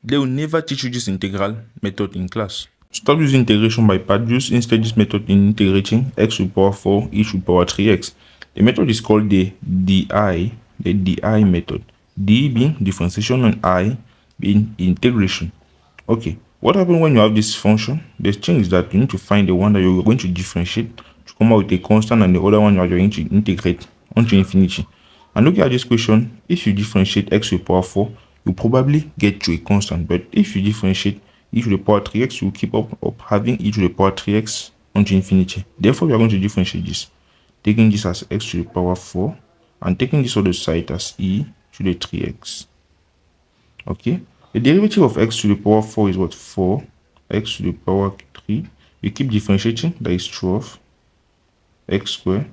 They will never teach you this integral method in class. Stop using integration by part. Use instead this method in integrating x to the power 4 e to the power 3x. The method is called the DI method. D being differentiation and I being integration. Okay, what happens when you have this function? The thing is that you need to find the one that you're going to differentiate to come out with a constant, and the other one you're going to integrate onto infinity. And look at this question. If you differentiate x to the power 4, you probably get to a constant. But if you differentiate e to the power 3x, you keep up having e to the power 3x onto infinity. Therefore, we are going to differentiate this, taking this as x to the power 4 and taking this other side as e to the 3x. Okay, the derivative of x to the power 4 is what? 4 x to the power 3. We keep differentiating, that is 12 x squared.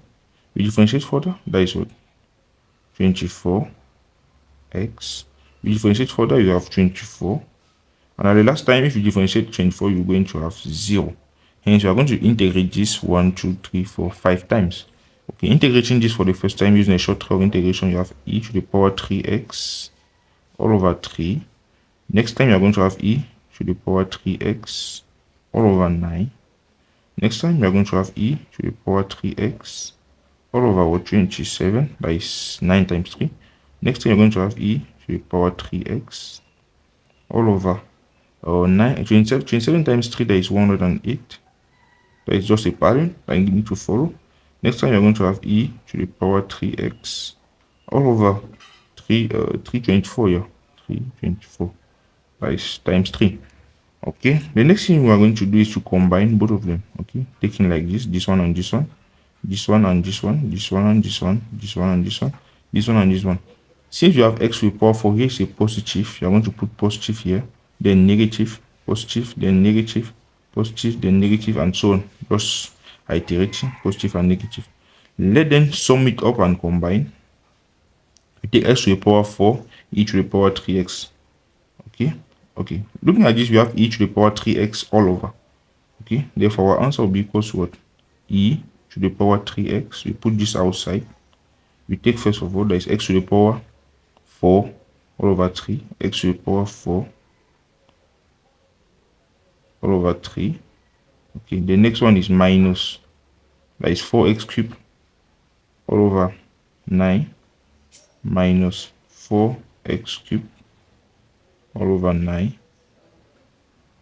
We differentiate further, that is what? 24 x. We differentiate further, you have 24. And at the last time, if you differentiate 24, you're going to have 0. Hence, you are going to integrate this 1, 2, 3, 4, 5 times. Okay, integrating this for the first time using a short trial integration, you have e to the power 3x all over 3. Next time, you are going to have e to the power 3x all over 9. Next time, you are going to have e to the power 3x all over what? 27. That is 9 times 3. Next time, you're going to have e to the power 3x all over 27 times 3, that is 108. That is just a pattern that you need to follow. Next time, you're going to have e to the power 3x all over 324. Yeah, 324. That is times 3. Okay, the next thing we are going to do is to combine both of them. Okay, taking like this one and this one, this one and this one, this one and this one, this one and this one, this one and this one. Since you have x to the power 4, here is a positive. You are going to put positive here, then negative, positive, then negative, positive, then negative, and so on. Just iterating, positive and negative. Let them sum it up and combine. We take x to the power 4, e to the power 3x. Okay, looking at this, we have e to the power 3x all over. Okay, therefore our answer will be equal to what? E to the power 3x. We put this outside. We take first of all, that is x to the power 4 all over 3, x to the power 4 all over 3. Okay, the next one is minus, that is 4x cubed all over 9 minus 4x cubed all over 9.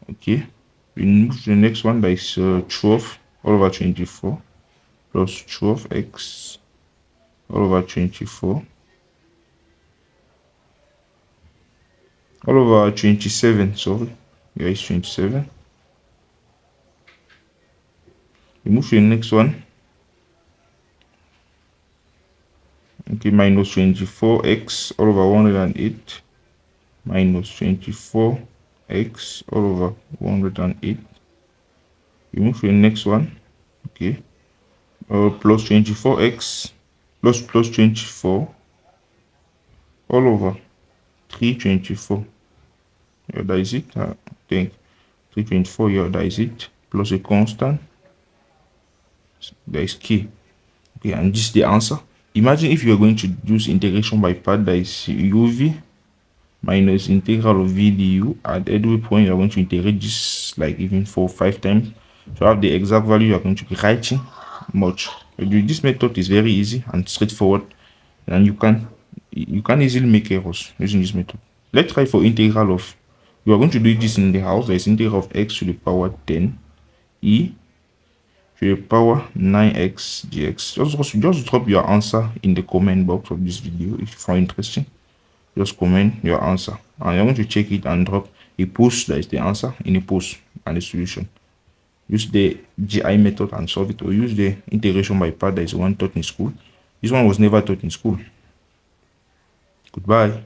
Okay, we move to the next one, that is 12 all over 24 plus 12x all over 24 all over 27. Sorry, here is 27. We move to the next one. Okay, minus 24x all over 108 minus 24x all over 108. We move to the next one. Okay, plus 24x plus 24 all over 324. Yeah, that is it. I think 324. Yeah, that is it. Plus a constant. That is k. Okay, and this is the answer. Imagine if you are going to use integration by part, that is uv minus integral of v du. At every point, you are going to integrate this like even 4 or 5 times to have the exact value you are going to be writing much. This method is very easy and straightforward, and you can easily make errors using this method. Let's try for integral of, you are going to do this in the house. There is integral of x to the power 10 e to the power 9x dx. Just drop your answer in the comment box of this video if you find interesting. Just comment your answer, and you're going to check it and drop a post that is the answer in a post and the solution. Use the GI method and solve it, or use the integration by part that is one taught in school. This one was never taught in school. Goodbye.